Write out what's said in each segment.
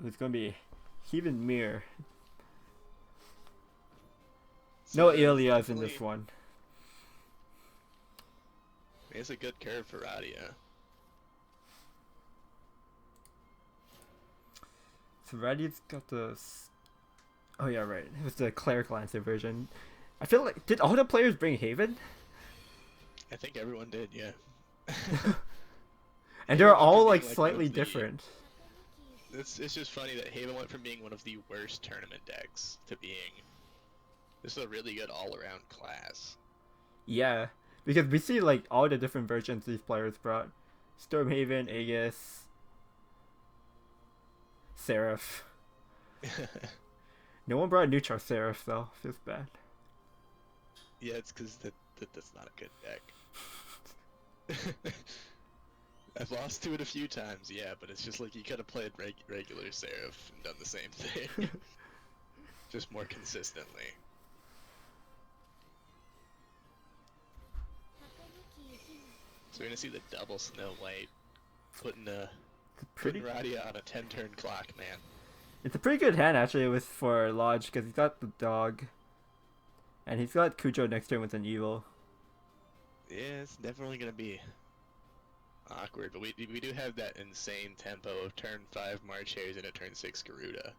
who's going to be even Mir. So No it's Ilias in definitely, this one. it's a good curve for Radia. So Radia's got the... Oh yeah, right. It was the Cleric Lancer version. I feel like... Did all the players bring Haven? I think everyone did, yeah. And they're Haven went from all like being like one slightly of the. different. It's just funny that Haven went from being one of the worst tournament decks to being. This is a really good all-around class. Yeah. Because we see like all the different versions these players brought. Stormhaven, Aegis, Seraph. No one brought neutral Seraph though. Feels bad. Yeah, it's because that's not a good deck. I've lost to it a few times, yeah, but it's just like you could have played regular Seraph and done the same thing. Just more consistently. So we're gonna see the double Snow White putting Pretty. Radia on a 10-turn clock, man. It's a pretty good hand actually with for Lodge because he's got the dog, and he's got Cujo next turn with an evil. Yeah, it's definitely gonna be awkward, but we do have that insane tempo of turn 5 March Hares and a turn 6 Garuda.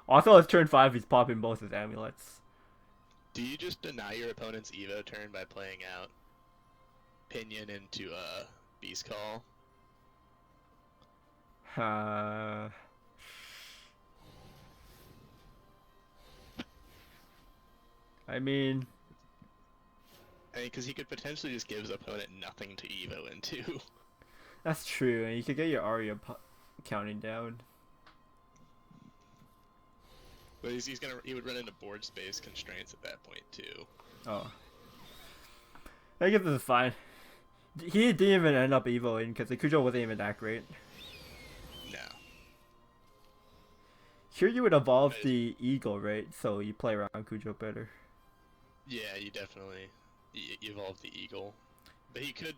Also, his turn 5, he's popping both his amulets. Do you just deny your opponent's Evo turn by playing out Pinion into Beast Call? Uh, I mean, Because he could potentially just give his opponent nothing to Evo into. that's true, and you could get your Aria counting down. But he would run into board space constraints at that point too. Oh, I guess this is fine. He didn't even end up evoing because the Cujo wasn't even that great. No. Here you would evolve the Eagle, right? So you play around Cujo better. Yeah, you definitely evolve the Eagle, but he could.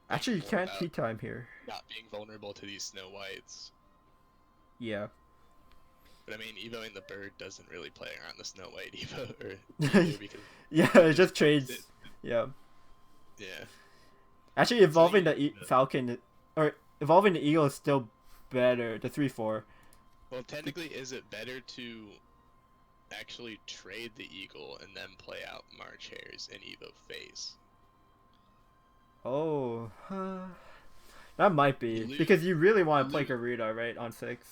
Actually, you can't tea time here. Not being vulnerable to these Snow Whites. Yeah. But I mean, evoing the bird doesn't really play around the Snow White Evo either because yeah, it just trades. Yeah. Yeah. Actually, evolving the Falcon or evolving the Eagle is still better. The 3/4. Well, technically, is it better to actually trade the Eagle and then play out March Hares and Evo face? Oh, that might be because you really want to play Garuda, right, on 6.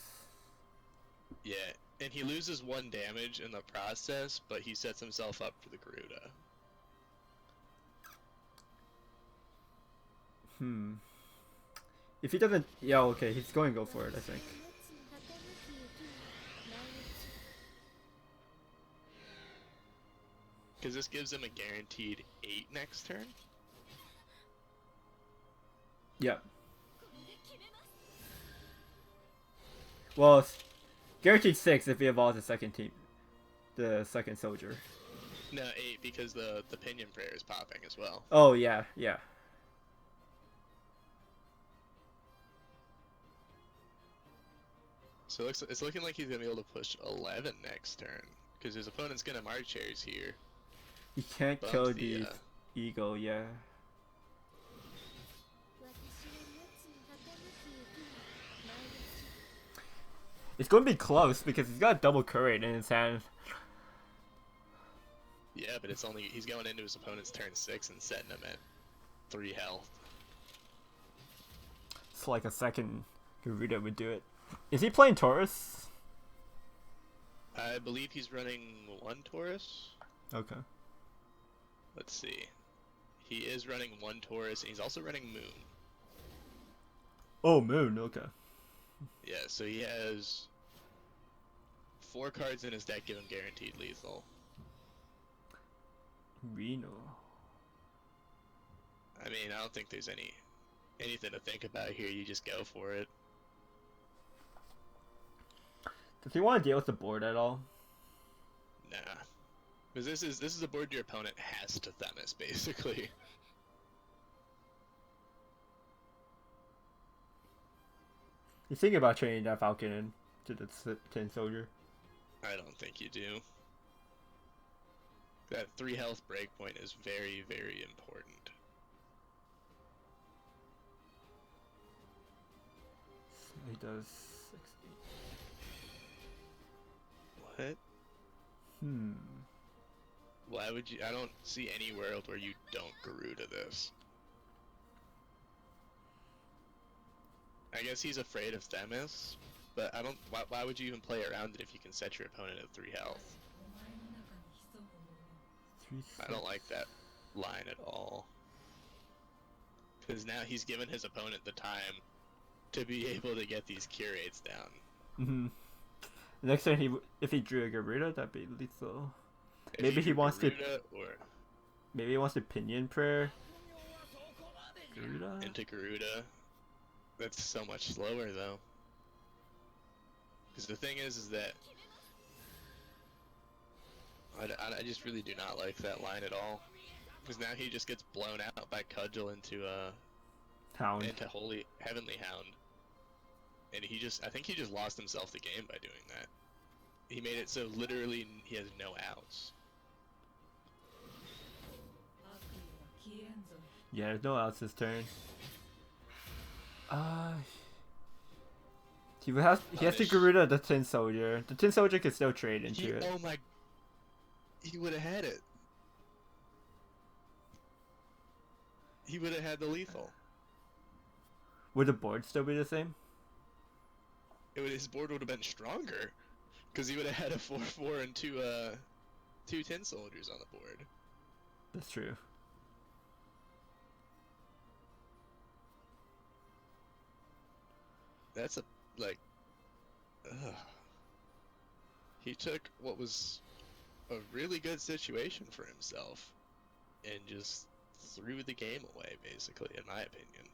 Yeah, and he loses 1 damage in the process, but he sets himself up for the Garuda. If he doesn't, yeah, okay, he's going to go for it, I think. Because this gives him a guaranteed 8 next turn. Yeah. Well, it's guaranteed 6 if he evolves the second team, the second soldier. No, 8 because the Pinion Prayer is popping as well. Oh yeah, yeah. So it's looking like he's gonna be able to push 11 next turn because his opponent's gonna March Hares here. He can't kill the Eagle, yeah. It's going to be close because he's got double current in his hand. Yeah, but he's going into his opponent's turn 6 and setting him at 3 health. It's like a second Garuda would do it. Is he playing Taurus? I believe he's running 1 Taurus. Okay. Let's see. He is running 1 Taurus, and he's also running Moon. Oh, Moon, okay. Yeah, so he has 4 cards in his deck give him guaranteed lethal. Reno. I mean, I don't think there's anything to think about here. You just go for it. Does he want to deal with the board at all? Nah. Because this is a board your opponent has to Themis, basically. He's thinking about trading that Falcon in. to the Tin Soldier. I don't think you do. That 3 health breakpoint is very, very important. So he does 60. What? Why would you? I don't see any world where you don't Garuda this. I guess he's afraid of Themis, but I don't. Why would you even play around it if you can set your opponent at 3 health? I don't like that line at all. Because now he's given his opponent the time to be able to get these curates down. Next turn, if he drew a Garuda, that'd be lethal. If Maybe he wants Garuda Maybe he wants to Pinion Prayer. Garuda? into Garuda. That's so much slower though. Because the thing is that I just really do not like that line at all. Because now he just gets blown out by Cudgel into Hound. Into Heavenly Hound. And I think he just lost himself the game by doing that. He made it so literally he has no outs. Yeah, there's no outs this turn. He has to Garuda the Tin Soldier. The Tin Soldier could still trade into it. Oh my! He would have had it. He would have had the lethal. Would the board still be the same? His board would have been stronger, because he would have had a 4/4 and two Tin Soldiers on the board. That's true. That's he took what was a really good situation for himself and just threw the game away, basically, in my opinion.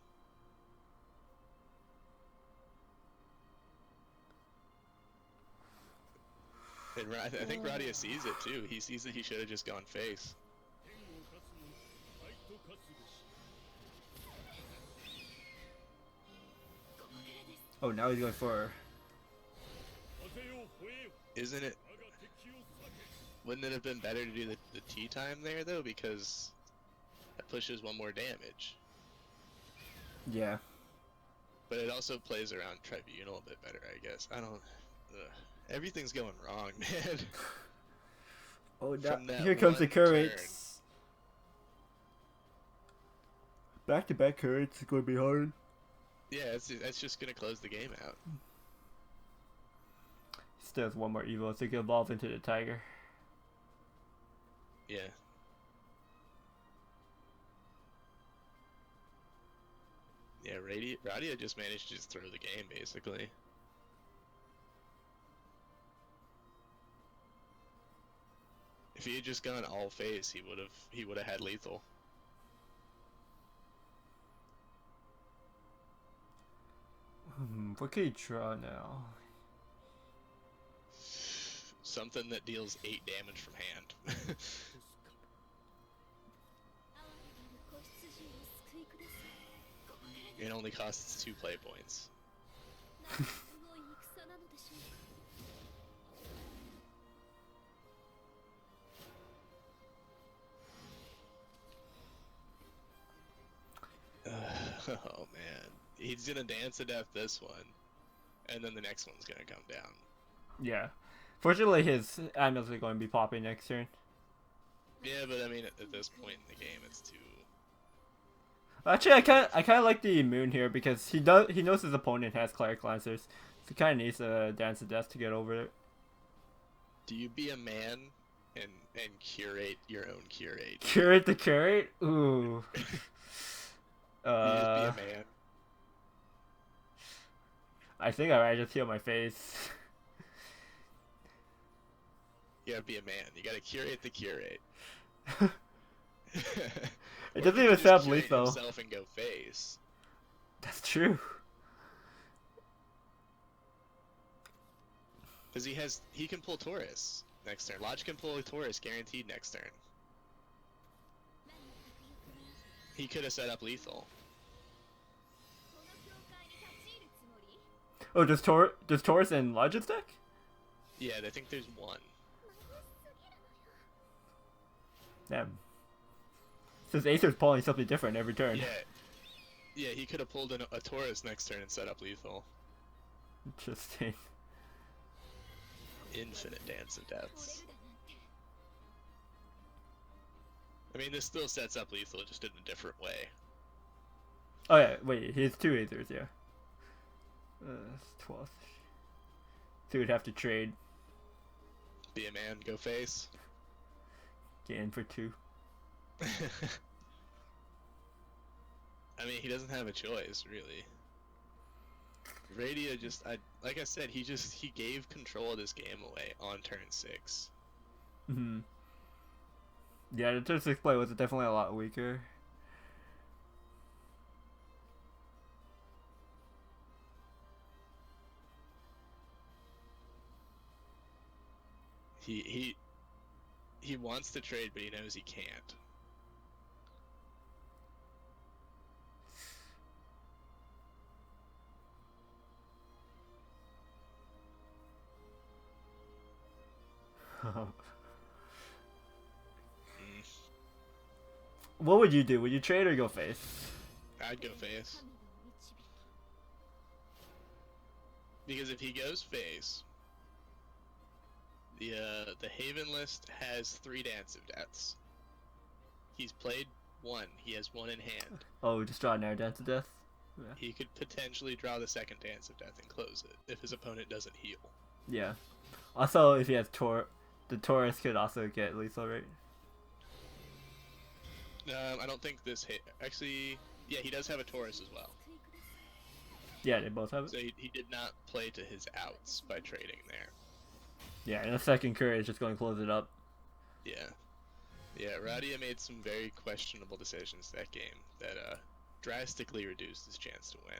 And I think Radia sees it too. He sees that he should have just gone face. Oh, now he's going for... Isn't it... Wouldn't it have been better to do the T time there, though? Because that pushes 1 more damage. Yeah. But it also plays around Tribunal a bit better, I guess. I don't... Ugh. Everything's going wrong, man. Oh, here comes the curates. Back-to-back curates is going to be hard. Yeah, it's just going to close the game out. He still has 1 more Evo, so he can evolve into the Tiger. Yeah. Yeah, Radia just managed to just throw the game, basically. If he had just gone all face, he would have had lethal. What can he draw now? Something that deals 8 damage from hand. It only costs 2 play points. Oh man, he's gonna dance to death this one, and then the next one's gonna come down. Yeah, fortunately his animals are going to be popping next turn. Yeah, but I mean at this point in the game, it's too. Actually, I kind of like the Moon here because he knows his opponent has Cleric Lancers, so he kind of needs to dance to death to get over it. Do you be a man and curate your own curate? Curate the curate? Ooh. You just be a man. I think I might just heal my face. You gotta be a man. You gotta curate the curate. It doesn't even sound lethal. Himself and go face. That's true. Because he can pull Taurus next turn. Lodge can pull a Taurus guaranteed next turn. He could have set up lethal. Oh, does Taurus in Logic's deck? Yeah, I think there's one. Damn. Since Acer's pulling something different every turn. Yeah. Yeah, he could have pulled in a Taurus next turn and set up lethal. Interesting. Infinite Dance of Deaths. I mean, this still sets up lethal, just in a different way. Oh yeah, wait, he has 2 Aethers, yeah. 12. So we'd have to trade. Be a man, go face. Get in for 2. I mean, he doesn't have a choice, really. Radia just, like I said, he gave control of this game away on turn 6. Mm-hmm. Yeah, the turn 6 play was definitely a lot weaker. He wants to trade, but he knows he can't. What would you do? Would you trade or go face? I'd go face. Because if he goes face, the Haven list has 3 Dance of Deaths. He's played 1. He has 1 in hand. Oh, just draw another Dance of Death? Yeah. He could potentially draw the 2nd Dance of Death and close it if his opponent doesn't heal. Yeah. Also, if he has the Taurus could also get lethal, right? I don't think this hit. Actually, yeah, he does have a Taurus as well. Yeah, they both have it. So he did not play to his outs by trading there. Yeah, and the second courier is just going to close it up. Yeah. Yeah, Radia made some very questionable decisions that game that drastically reduced his chance to win.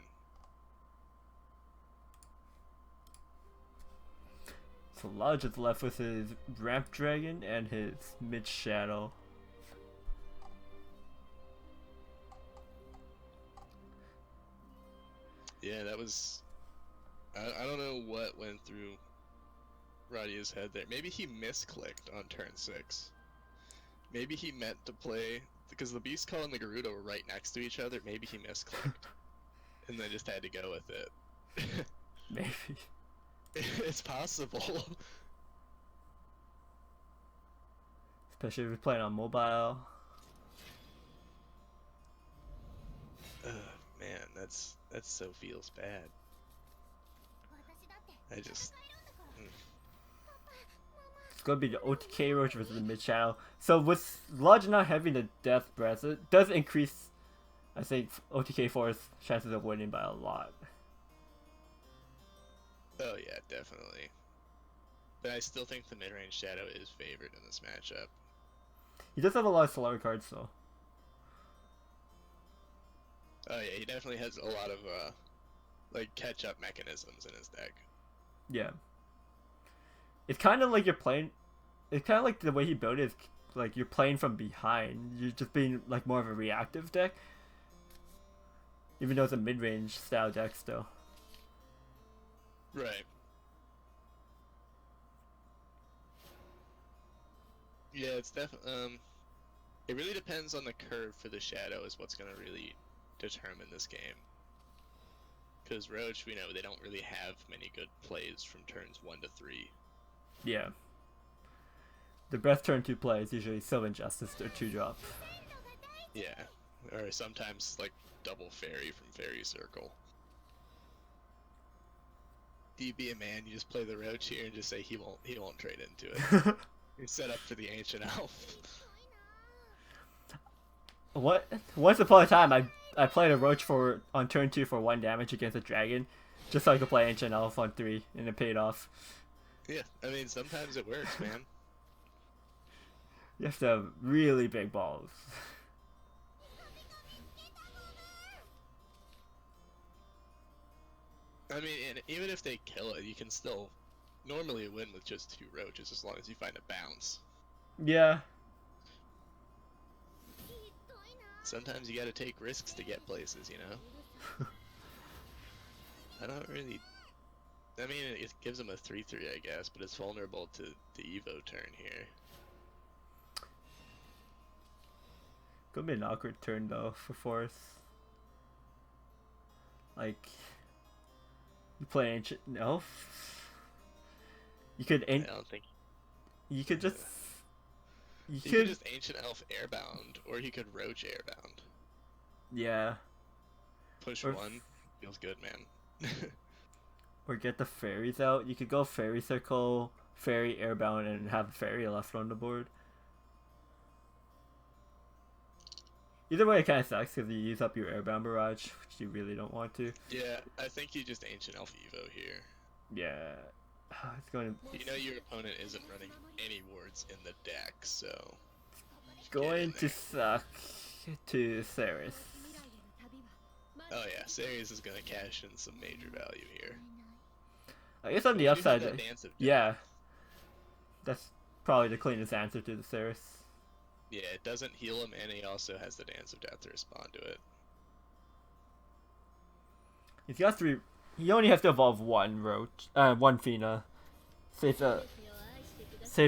So Lodge is left with his Ramp Dragon and his Mid Shadow. Yeah, that was... I don't know what went through Radia's head there. Maybe he misclicked on turn 6. Maybe he meant to play... Because the Beast Call and the Garuda were right next to each other, maybe he misclicked. And then just had to go with it. Maybe. It's possible. Especially if you're playing on mobile. Man, that's so feels bad. I just... It's going to be the OTK Roach versus the Mid Shadow. So with Lodge not having the Death Breath, it does increase, I think, OTK4's chances of winning by a lot. Oh yeah, definitely. But I still think the mid-range Shadow is favored in this matchup. He does have a lot of Solar cards, though. Oh yeah, he definitely has a lot of like catch-up mechanisms in his deck. Yeah. It's kind of like you're playing. It's kind of like the way he built it is like you're playing from behind. You're just being like more of a reactive deck. Even though it's a mid-range style deck still. Right. Yeah, it's definitely. It really depends on the curve for the Shadow is what's going to really determine this game. Because Roach, we know they don't really have many good plays from turns 1 to 3. Yeah. The Breath turn 2 play is usually Sylvan Justice or 2-drop. Yeah. Or sometimes like double Fairy from Fairy Circle. Do you be a man, you just play the Roach here and just say he won't trade into it. You're set up for the Ancient Elf. Once upon a time, I played a Roach on turn 2 for 1 damage against a dragon, just so I could play Ancient Elf on 3, and it paid off. Yeah, I mean, sometimes it works, man. You have to have really big balls. I mean, and even if they kill it, you can still normally win with just 2 Roaches as long as you find a bounce. Yeah. Sometimes you gotta take risks to get places, you know? I don't really I mean, it gives him a 3/3, I guess, but it's vulnerable to the Evo turn here. Could be an awkward turn though for Force. Like, you play Ancient Elf. You could I don't think. You could just. You He could could just Ancient Elf Airbound, or he could Roach Airbound. Yeah. Push Or- one. Feels good, man. Or get the fairies out. You could go Fairy Circle, Fairy Airbound, and have Fairy left on the board. Either way, it kind of sucks because you use up your Airbound Barrage, which you really don't want to. Yeah, I think you just Ancient Elf Evo here. Yeah. It's going to... You know your opponent isn't running any wards in the deck, so... Going to suck to Ceres. Oh yeah, Ceres is gonna cash in some major value here. I guess on the You have upside... that Dance of Death. Yeah. That's probably the cleanest answer to the Ceres. Yeah, it doesn't heal him, and he also has the Dance of Death to respond to it. He's got 3... He only has to evolve one one Fina. Save the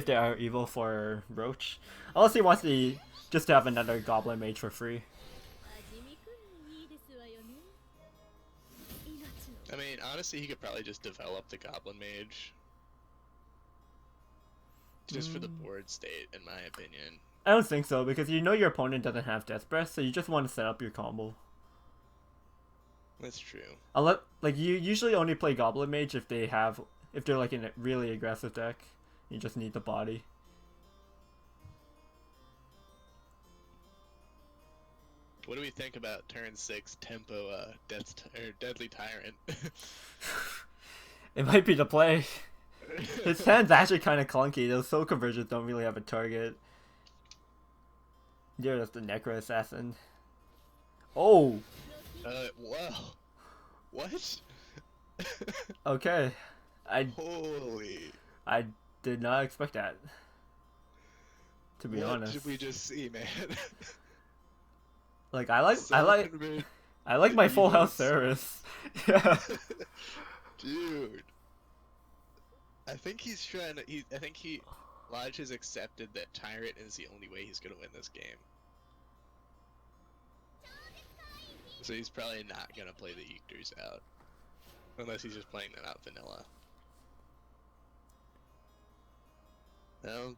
Air Evil for Roach. Unless he wants to just to have another Goblin Mage for free. I mean, honestly, he could probably just develop the Goblin Mage. Just for the board state, in my opinion. I don't think so, because you know your opponent doesn't have Death Breath, so you just want to set up your combo. That's true. Like, you usually only play Goblin Mage if they're like in a really aggressive deck. You just need the body. What do we think about turn 6 tempo Deadly Tyrant? It might be the play. His hand's actually kind of clunky. Those soul conversions don't really have a target. Yeah, that's the Necro Assassin. Oh! Wow. What? Okay. Holy. I did not expect that. To be honest. What did we just see, man? Like, I like my full house Ceres. Yeah. Dude. I think he's trying to. I think Lodge has accepted that Tyrant is the only way he's gonna win this game. So he's probably not gonna play the Eectors out. Unless he's just playing them out vanilla. No.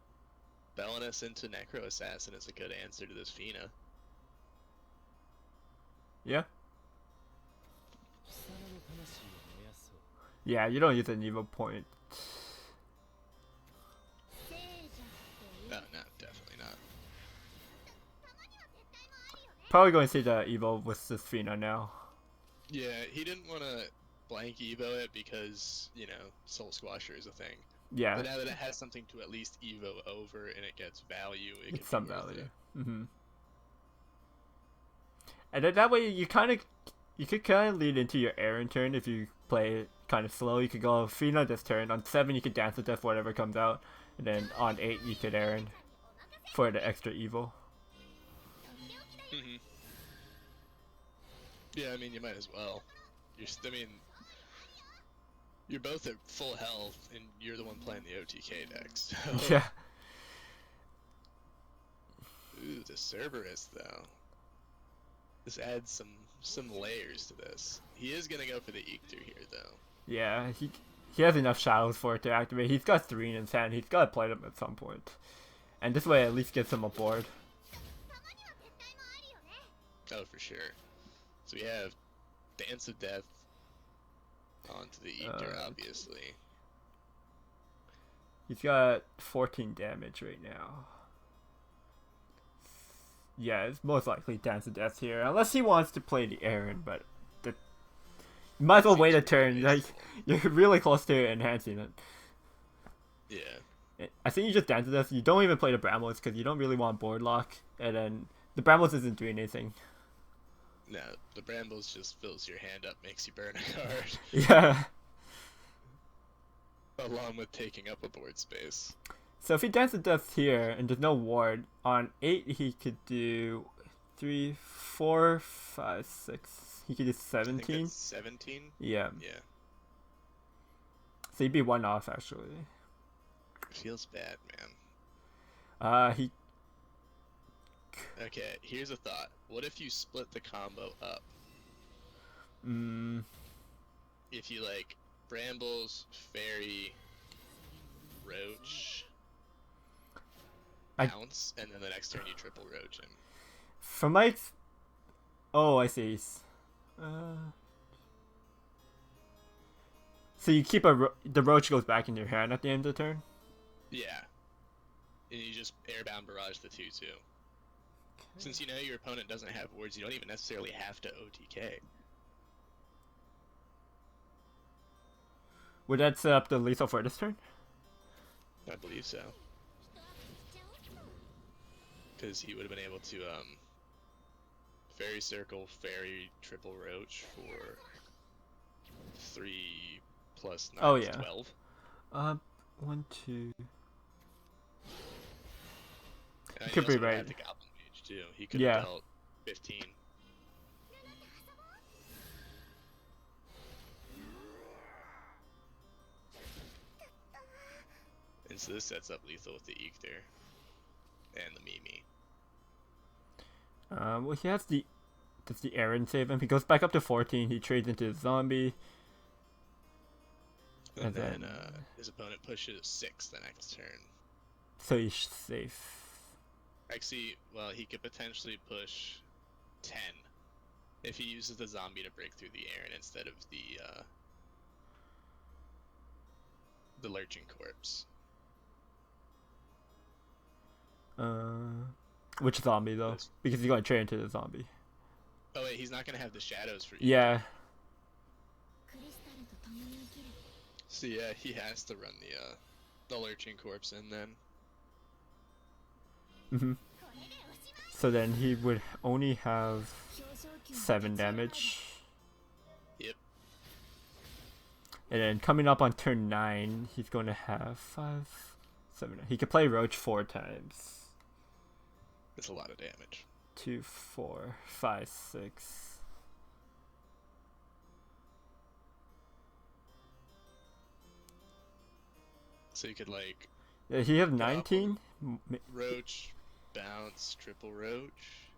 Belinus into Necro Assassin is a good answer to this Fina. Yeah. Yeah, you don't use an Evo point. No, definitely not. Probably going to see the Evo with this Fina now. Yeah, he didn't want to blank Evo it because, you know, Soul Squasher is a thing. Yeah. But now that it has something to at least Evo over and it gets value, it It's can some be worth value. it. Mm-hmm. And then that way you could kind of lead into your Aaron turn if you play it kind of slow. You could go Fina this turn. On 7 you could Dance with Death whatever comes out. And then on 8 you could Aaron for the extra evil. Mm-hmm. Yeah, I mean, you might as well. You're both at full health, and you're the one playing the OTK deck, so... Yeah. Ooh, the Cerberus, though. This adds some layers to this. He is gonna go for the Eector here, though. Yeah, he has enough shadows for it to activate. He's got 3 in his hand. He's got to play them at some point. And this way at least gets him aboard. Oh, for sure. So we have Dance of Death onto the Eector, obviously. He's got 14 damage right now. Yeah, it's most likely Dance of Death here. Unless he wants to play the Aaron, but... You might as well wait a turn. Like, you're really close to enhancing it. Yeah. I think you just Dance of Death. You don't even play the Brambles because you don't really want board lock. And then the Brambles isn't doing anything. No, the Brambles just fills your hand up, makes you burn a card. Yeah. Along with taking up a board space. So if he Dances Death here and there's no ward, on 8 he could do 3, 4, 5, 6. He could do 17. 17? Yeah. Yeah. So he'd be one off actually. Feels bad, man. He. Okay, here's a thought. What if you split the combo up? If you like Brambles, Fairy, Roach, Bounce, and then the next turn you triple Roach him. From my. Oh, I see. So you keep the Roach goes back in your hand at the end of the turn? Yeah. And you just airbound barrage the 2/2. Okay. Since you know your opponent doesn't have wards, you don't even necessarily have to OTK. Would that set up the lethal for this turn? I believe so. Because he would have been able to Fairy Circle, Fairy, triple Roach for 3 plus 9 is 12. 1, 2. He could be also right. had the Goblin Mage too. He could have dealt 15. And so this sets up lethal with the Eekter and the Mimi. Well, he has the. Does the Aaron save him? He goes back up to 14. He trades into the zombie. And then his opponent pushes 6 the next turn. So he's safe. Actually, well, he could potentially push 10 if he uses the zombie to break through the Aaron instead of the Lurching Corpse. Which zombie though? Because he's going to trade into the zombie. Oh wait, he's not going to have the shadows for you. Yeah. So yeah, he has to run the Lurching Corpse in then. So then he would only have 7 damage. Yep. And then coming up on turn 9, he's going to have 5, 7. He could play Roach 4 times. That's a lot of damage. 2, 4, 5, 6. So you could like. Yeah, he have 19. Roach, Bounce, triple Roach.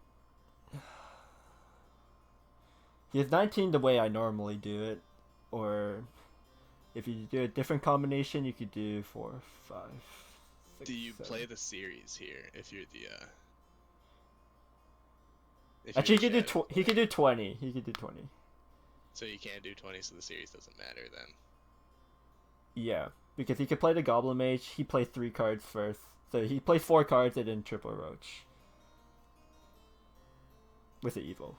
He has 19 the way I normally do it, or if you do a different combination, you could do 4, 5, 6. Do you 7. play the series here if you're the? Actually, he could do he could do 20. He could do 20. So you can't do 20, so the series doesn't matter then. Yeah, because he could play the Goblin Mage. He plays 3 cards first, so he plays 4 cards and then triple Roach with the Evo.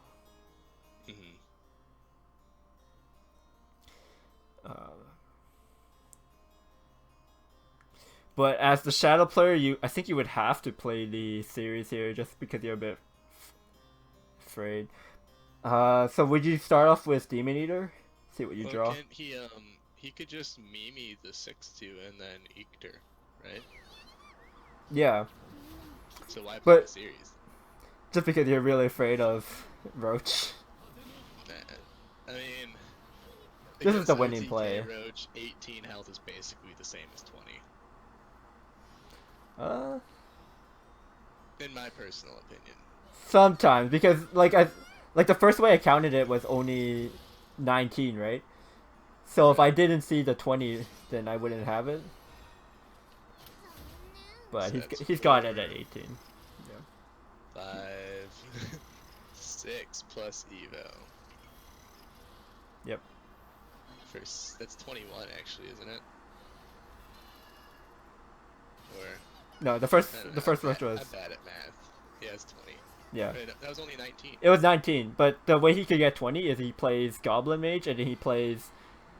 But as the Shadow player, I think you would have to play the series here just because you're a bit afraid. So would you start off with Demon Eater? See what you draw. He could just Mimi the 6/2 and then Eekter, right? Yeah. So why play the series? Just because you're really afraid of Roach. I mean, this is the winning OTK play. Roach, 18 health is basically the same as 20. In my personal opinion. Sometimes, because like the first way I counted it was only 19, right? So if I didn't see the 20, then I wouldn't have it. But so he's got it at 18. Yeah. 5, 6 plus Evo. Yep. That's 21 actually, isn't it? Or no, the first rush was. I'm bad at math. Yeah, it's 20. Yeah. That was only 19. It was 19, but the way he could get 20 is he plays Goblin Mage and then he plays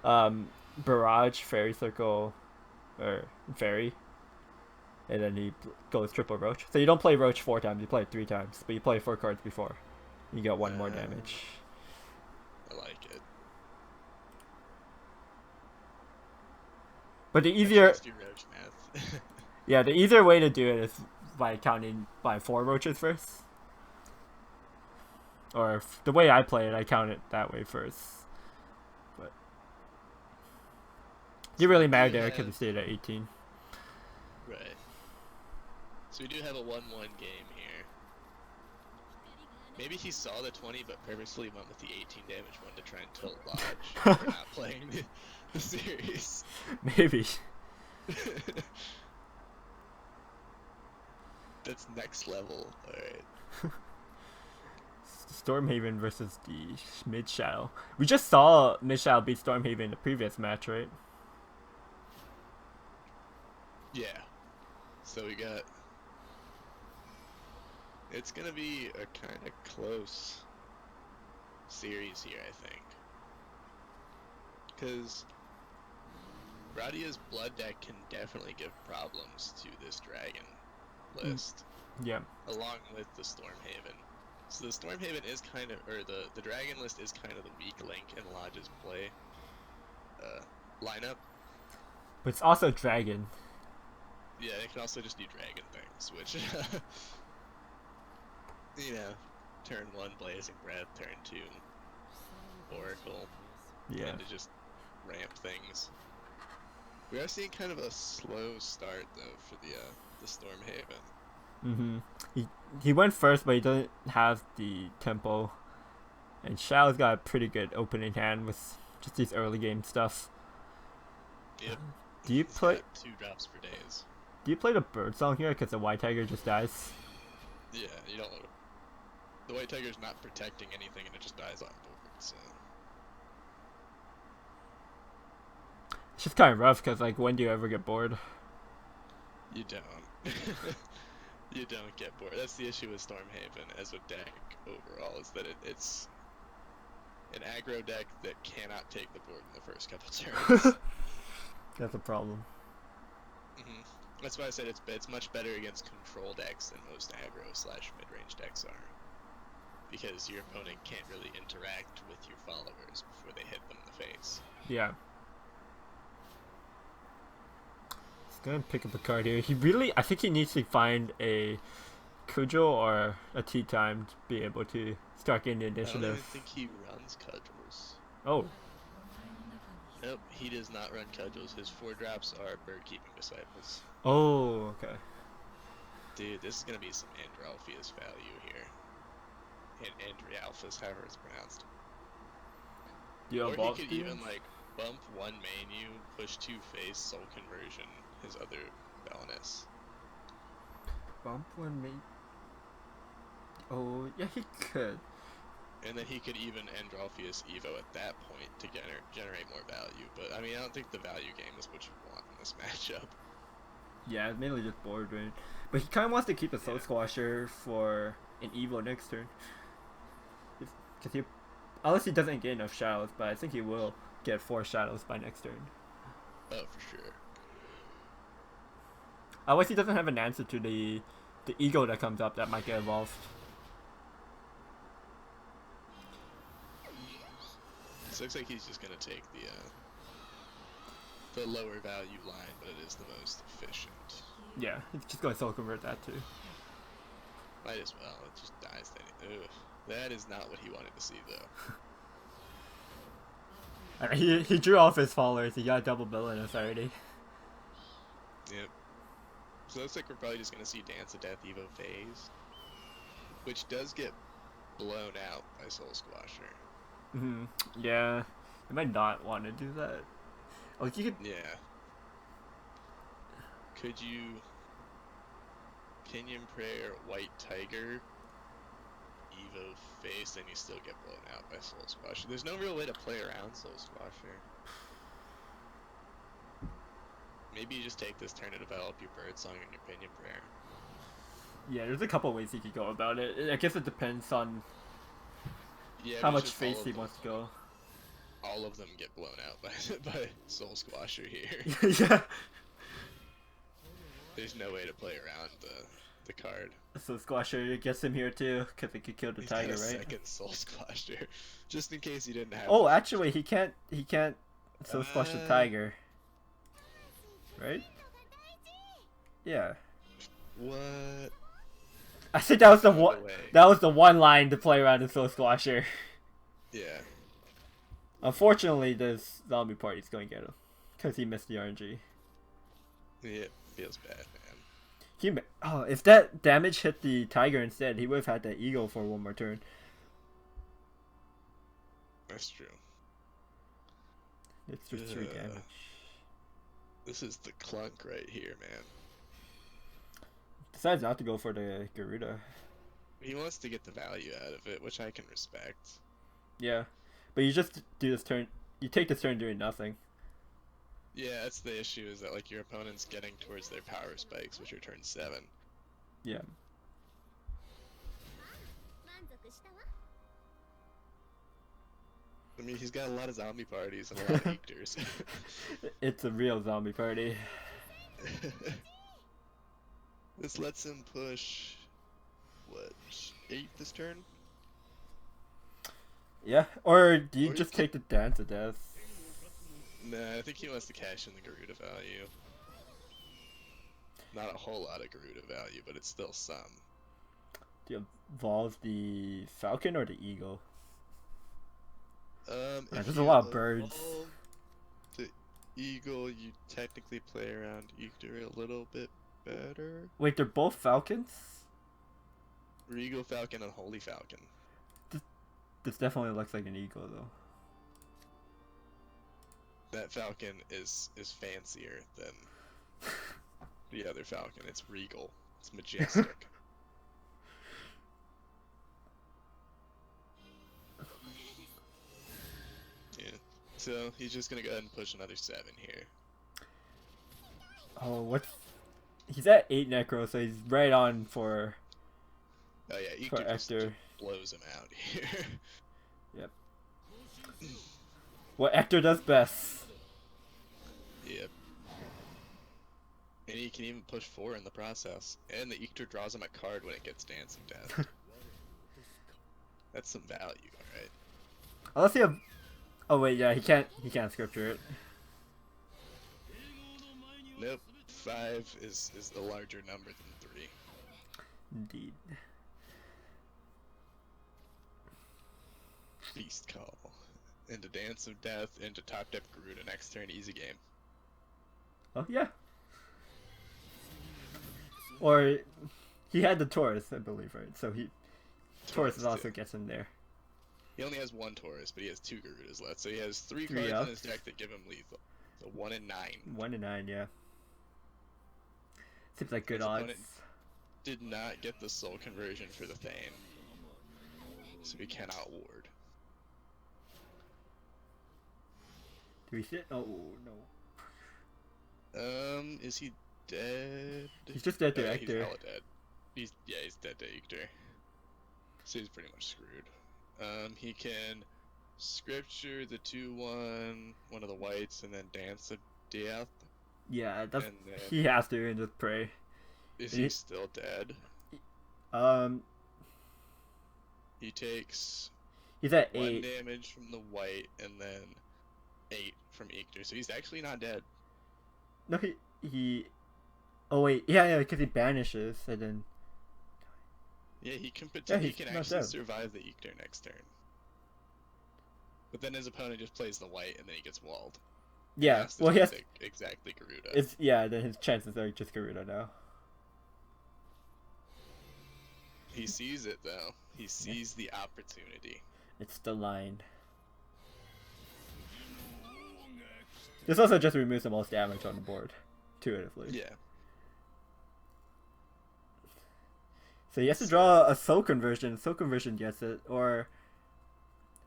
Barrage, Fairy Circle, or Fairy, and then he goes triple Roach. So you don't play Roach 4 times, you play it 3 times, but you play 4 cards before. You get 1 more damage. I like it. But the easier... Let's do Roach math. Yeah, the easier way to do it is by counting by 4 Roaches first. Or the way I play it, I count it that way first. But He really mattered do there because have- he stayed at 18. Right. So we do have a 1-1 game here. Maybe he saw the 20 but purposely went with the 18 damage one to try and tilt Lodge for not playing the series. Maybe. That's next level. Alright. Stormhaven versus the Mid Shadow. We just saw Mid Shadow beat Stormhaven in the previous match, right? Yeah. So we got... It's gonna be a kind of close series here, I think. Because Radia's blood deck can definitely give problems to this dragon list, Yeah. along with the Stormhaven. So the Stormhaven is kind of, or the dragon list is kind of the weak link in Lodge's play lineup. But it's also Dragon. Yeah, it can also just do dragon things, which, you know, turn 1 Blazing Breath, turn 2 Oracle, Yeah. and to just ramp things. We are seeing kind of a slow start though for the Stormhaven. He went first, but he doesn't have the tempo. And Shadow's got a pretty good opening hand with just these early game stuff. Yep. Do you He's play? got 2 drops for days. Do you play the bird song here? Because the White Tiger just dies. Yeah, you don't. The White Tiger's not protecting anything, and it just dies on board. So It's just kind of rough because like, when do you ever get bored? you don't. You don't get bored. That's the issue with Stormhaven as a deck overall, is that it's an aggro deck that cannot take the board in the first couple turns. That's a problem. That's why I said it's much better against control decks than most aggro / mid-range decks are, because your opponent can't really interact with your followers before they hit them in the face. Yeah. He's gonna pick up a card here. I think he needs to find a Kujo or a Tea Time to be able to start getting the I don't even initiative. think he runs cudgels. Oh, Nope, he does not run cudgels. His 4 drops are bird keeping disciples. oh, okay. Dude, this is gonna be some Andralpheus value here. And Andrialphus, however it's pronounced. Do you Or he evolve could the- even like bump 1 main push 2 face, soul conversion, his other bonus. bump one mate? Oh, yeah, he could. And then he could even Andralpheus Evo at that point to generate more value. But I mean, I don't think the value game is what you want in this matchup. Yeah, it's mainly just board drain. But he kind of wants to keep a Soul Squasher for an Evo next turn. Because he, unless he doesn't get enough shadows, but I think he will get 4 shadows by next turn. Oh, for sure. Otherwise, he doesn't have an answer to the ego that comes up that might get evolved. It looks like he's just gonna take the lower value line, but it is the most efficient. Yeah, he's just going to Soul Convert that too. Might as well. It just dies then. Ugh. That is not what he wanted to see, though. He drew off his followers. He got double villainous already. Yep. So it looks like we're probably just gonna see Dance of Death Evo phase, which does get blown out by Soul Squasher. Yeah, you might not want to do that. Like you could. Yeah. Could you Pinion Prayer White Tiger Evo face and you still get blown out by Soul Squasher? There's no real way to play around Soul Squasher. Maybe you just take this turn to develop your Bird Song and your Pinion Prayer. Yeah, there's a couple ways he could go about it. I guess it depends on Yeah, how but much just face he wants to go. all of them get blown out by Soul Squasher here. Yeah. There's no way to play around the card. So Squasher gets him here too, because he could kill the He's tiger, got a right? second Soul Squasher, just in case he didn't have. Oh, one. actually, he can't so squash the tiger. Right? Yeah. What? I think that was the Found a one. way. That was the one line to play around in Soul Squasher. Yeah. Unfortunately, this zombie party's going to get him. Because he missed the RNG. It feels bad, man. If that damage hit the tiger instead, he would have had that eagle for one more turn. That's true. It's just 3 damage. This is the clunk right here, man. Decides not to go for the Garuda. He wants to get the value out of it, which I can respect. Yeah, but you just do this turn. You take this turn doing nothing. Yeah, that's the issue, is that like your opponent's getting towards their power spikes, which are turn 7. Yeah. I mean, he's got a lot of zombie parties and a lot of Ictors. It's a real zombie party. This lets him push, what, 8 this turn? Yeah, or do you Or just take the dance of death? Nah, I think he wants to cash in the Garuda value. Not a whole lot of Garuda value, but it's still some. Do you evolve the falcon or the eagle? There's a lot of birds. The eagle, you technically play around Ictor a little bit better. Wait, they're both falcons? Regal Falcon and Holy Falcon. This definitely looks like an eagle, though. That falcon is fancier than the other falcon. It's regal. It's majestic. Yeah. So he's just gonna go ahead and push another 7 here. Oh, what's... He's at 8 necro, so he's right on for... Oh yeah, for Ictor just Ector. blows him out here. Yep. What Ector does best. Yep. And he can even push 4 in the process. And the Ictor draws him a card when it gets Dancing Death. That's some value, alright? Unless you have... Oh wait, yeah, he can't scripture it. Nope. 5 is a larger number than 3. Indeed. Beast Call. Into Dance of Death, into Top Deck Garuda. Next turn, easy game. Oh, yeah. Or he had the Taurus, I believe, right? So Taurus also gets in there. He only has 1 Taurus, but he has 2 Garudas left. So he has 3 3 cards in his deck that give him lethal. So 1 and 9. 1 and 9, yeah. Seems like good His odds. opponent did not get the soul conversion for the Thane. So he cannot ward. Do we sit? Oh, no. Is he dead? He's just dead to yeah, Ector. He's hella dead. He's dead to Ector. So he's pretty much screwed. He can scripture the 2/1, one of the whites, and then Dance of Death. Yeah, that's, And then, he has to and just pray. is he still dead? He takes He's at 1 8. damage from the white and then 8 from Ector. So he's actually not dead. No, he. Oh wait, yeah, because he banishes and then. Yeah, he can Yeah, he he's can not actually dead. survive the Ector next turn. But then his opponent just plays the white and then he gets walled. Yeah, well he has. Exactly Garuda. Then his chances are just Garuda now. He sees it though. He sees the opportunity. It's the line. This also just removes the most damage on the board, intuitively. Yeah. So he has to draw a soul conversion. Soul conversion gets it, or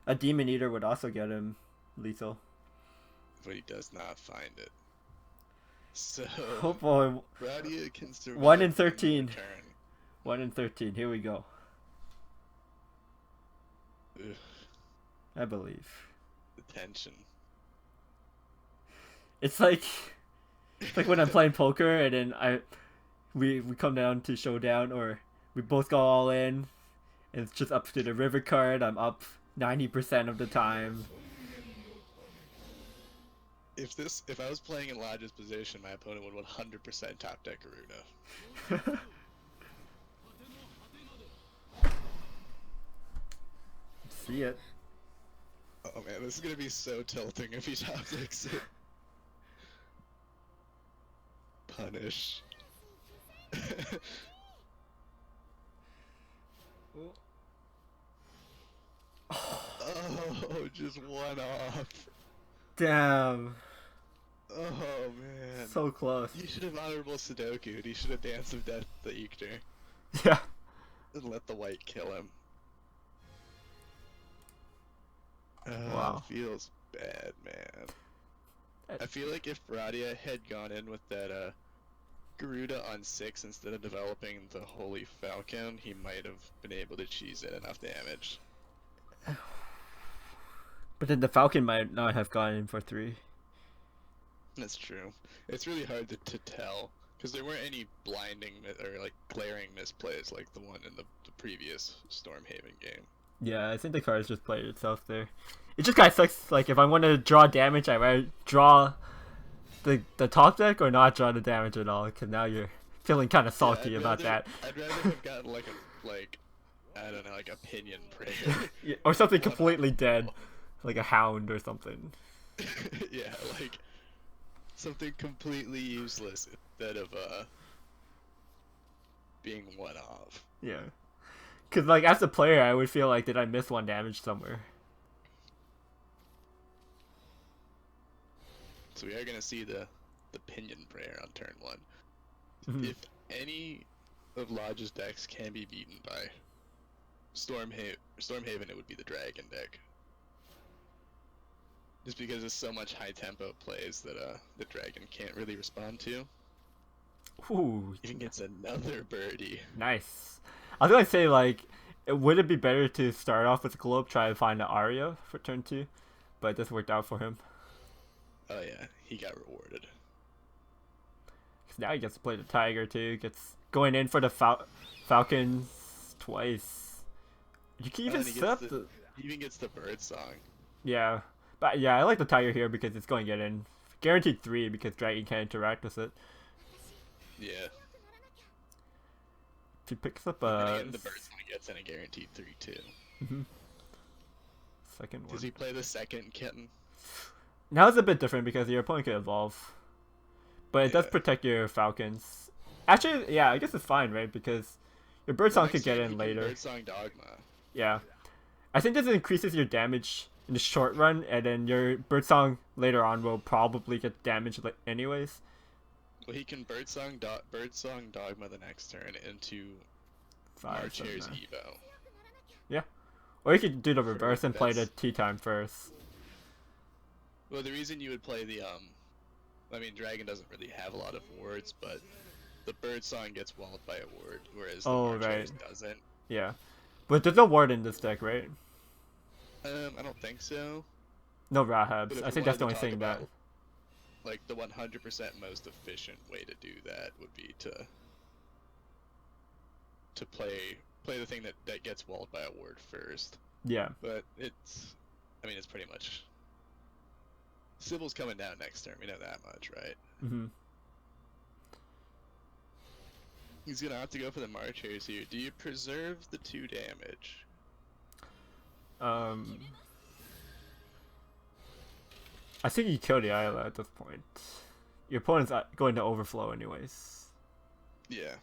a demon eater would also get him lethal. But he does not find it. So Oh boy, Radia can survive 1 in 13. turn. 1 in 13. Here we go. Ugh, I believe. the tension. It's like when I'm playing poker and then we come down to showdown, or we both go all in and it's just up to the river card. I'm up 90% of the time. If I was playing in Lodge's position, my opponent would 100% top deck Garuda. See it. Oh man, this is gonna be so tilting if he top decks it. punish. Oh, just one off. Damn. Oh man. So close. You should have honorable Sudoku. He should have Dance of Death the Eekter. Yeah. And let the white kill him. Wow. Feels bad, man. I feel like if Radia had gone in with that Garuda on 6 instead of developing the Holy Falcon, he might have been able to cheese in enough damage. But then the Falcon might not have gone in for 3. That's true. It's really hard to tell, because there weren't any blinding or like glaring misplays like the one in the previous Stormhaven game. Yeah, I think the cards just played itself there. It just kind of sucks, like, if I want to draw damage, I rather draw the top deck or not draw the damage at all, because now you're feeling kind of salty about that. I'd rather have gotten like I don't know, like Opinion Prayer. Yeah, or something completely dead, like a Hound or something. Yeah, like something completely useless instead of being one off. Yeah. Because, like, as a player, I would feel like, did I miss 1 damage somewhere? So we are going to see the Pinion Prayer on turn 1. Mm-hmm. If any of Lodge's decks can be beaten by Stormhaven, it would be the Dragon deck. Just because it's so much high tempo plays that the Dragon can't really respond to. Ooh. Even gets another birdie. Nice. I was gonna say, like, would it be better to start off with Globe, try to find an Aria for turn 2? But this worked out for him. Oh yeah, he got rewarded. Because now he gets to play the Tiger too. Gets going in for the Falcons twice. You can even set up the... He even gets the Bird Song. Yeah. But yeah, I like the Tiger here because it's going to get in. Guaranteed 3 because Dragon can't interact with it. Yeah. He picks up and the Bird Song gets in a guaranteed 3 too. Mm-hmm. Second one. Does he play the second kitten? Now it's a bit different because your opponent can evolve. But it does protect your Falcons. Actually, yeah, I guess it's fine, right? Because your Birdsong could get in later. Birdsong Dogma. Yeah. I think this increases your damage in the short run, and then your Birdsong later on will probably get damaged anyways. Well, he can Birdsong Dogma the next turn into Marchair's Evo. Yeah. Or you could do the reverse and play the tea time first. Well, the reason you would play the I mean, Dragon doesn't really have a lot of wards, but the Birdsong gets walled by a ward, whereas the Marchair's doesn't. Yeah. But there's no ward in this deck, right? I don't think so. No Rahabs. I think that's the only thing that... Like, the 100% most efficient way to do that would be to play the thing that gets walled by a ward first. Yeah. But it's pretty much... Sybil's coming down next turn, we know that much, right? Mm-hmm. He's gonna have to go for the Marchairs here. Do you preserve the 2 damage? I think you kill the Isla at this point. Your opponent's going to overflow anyways. Yeah.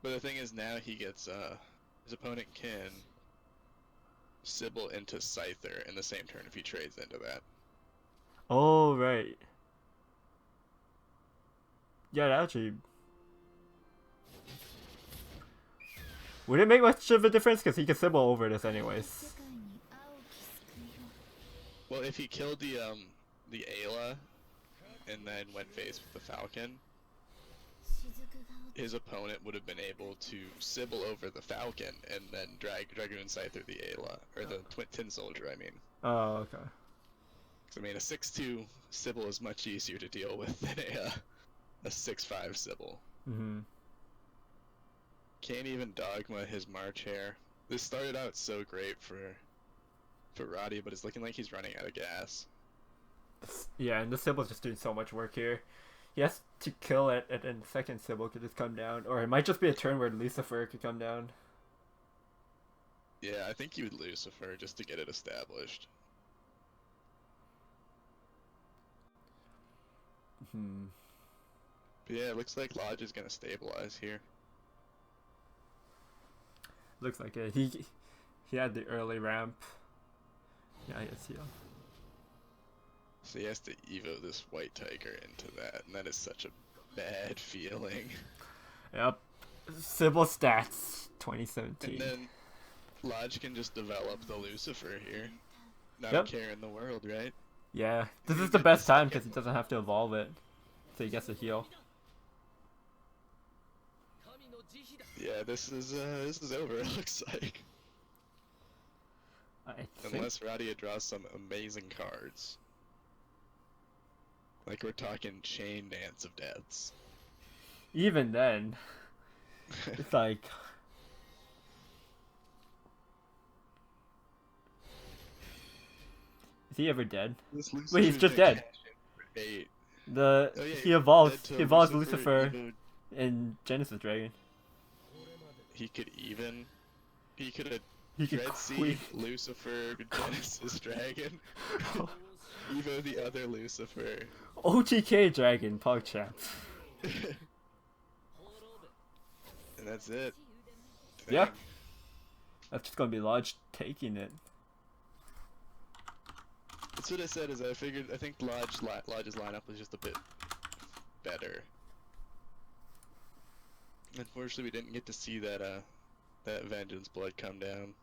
But the thing is, now he gets, his opponent can Sybil into Scyther in the same turn if he trades into that. Oh, right. Yeah, that actually... Would it make much of a difference? Because he can Sybil over this anyways. Well, if he killed the Ayla and then went face with the Falcon, his opponent would have been able to Sybil over the Falcon and then Dragoon Scyther the Ayla, or the Tin Soldier, I mean. Oh, okay. Because, I mean, a 6-2 Sybil is much easier to deal with than a 6-5 Sybil. Mm-hmm. Can't even Dogma his Marchair. This started out so great for Radia, but it's looking like he's running out of gas. Yeah, and the Sybil's just doing so much work here. He has to kill it, and then the second Sybil could just come down. Or it might just be a turn where Lucifer could come down. Yeah, I think he would Lucifer just to get it established. But yeah, it looks like Lodge is gonna stabilize here. Looks like it. He had the early ramp. Yeah, yes, yeah. So he has to Evo this White Tiger into that, and that is such a bad feeling. Yep. Sybil stats And 2017. then Lodge can just develop the Lucifer here. Not Yep. a care in the world, right? Yeah, this You is the get best the time second because he doesn't have to evolve it, so he gets to heal. Yeah, this is over. It looks like, I think. unless Radia draws some amazing cards. Like we're talking Chain Dance of Deaths. Even then, it's like. Is he ever dead? This Wait, he's Lucifer's just gonna dead. cash in for 8. The Oh yeah, he evolves. dead to He evolves Lucifer. Lucifer in Genesis Dragon. He could even. He could have He could Dread queen. Seed, Lucifer, Genesis Dragon. Evo the other Lucifer. OTK Dragon, PogChamp. And that's it. Yeah. Dang. That's just gonna be Lodge taking it. That's what I said. Is I think Lodge's lineup was just a bit better. Unfortunately, we didn't get to see that that Vengeance Blood come down.